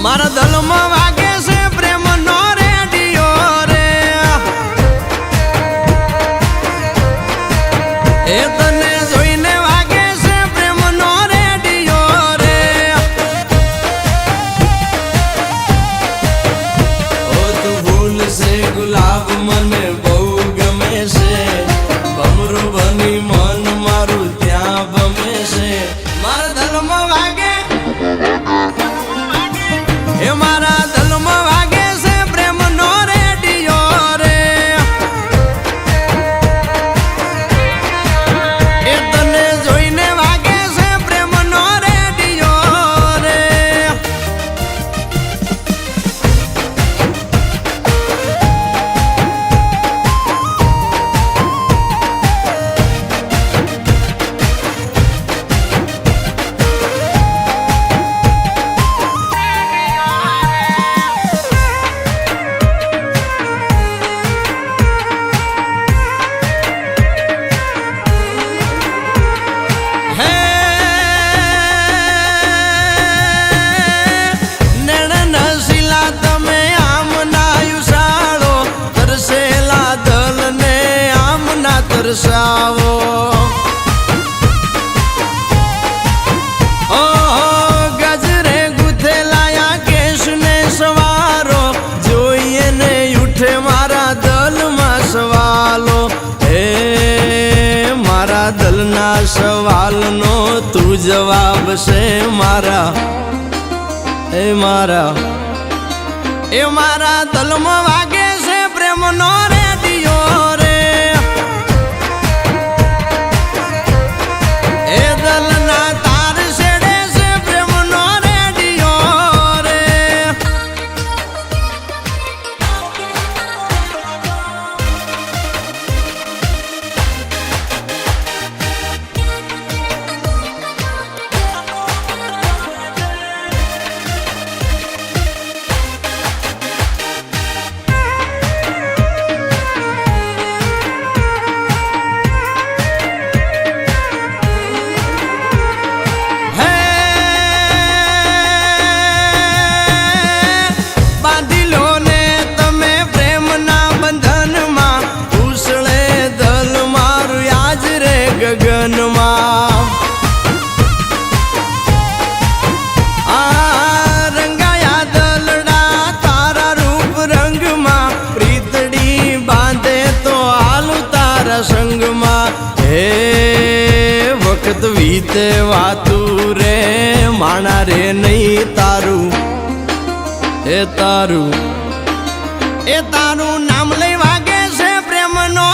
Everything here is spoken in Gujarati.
મારા દલમાં વાગે છે પ્રેમનો રેડિયો રે, એ તને જોઈને વાગે છે પ્રેમનો રેડિયો રે. ઓ તું ભૂલ છે ગુલાબ મને બહુ ગમે છે, ભમરું બની મન મારું ત્યાં ભમે છે. મારા દલમાં વાગે એ મારા દલમાં વાગે છે પ્રેમનો રેડિયો રે, એ તને જોઈને વાગે છે પ્રેમનો રેડિયો રે. તરસાવો ગજરે ગુથેલાયા કેશને સવારો, જોઈએ ને ઉઠે મારા દલમાં સવાલો. હે મારા દલના સવાલનો તું જવાબ છે મારા, એ મારા દલમાં વાગે છે પ્રેમનો રેડિયો રે. ગગનમાં રંગાયા દલડા તારા રૂપ રંગમાં, પ્રીતડી બાંધે તો હાલું તારા સંગમાં. હે વખત વીતે વાતું રે માણા રે નહીં તારું, એ તારું નામ લઈ વાગે છે પ્રેમનો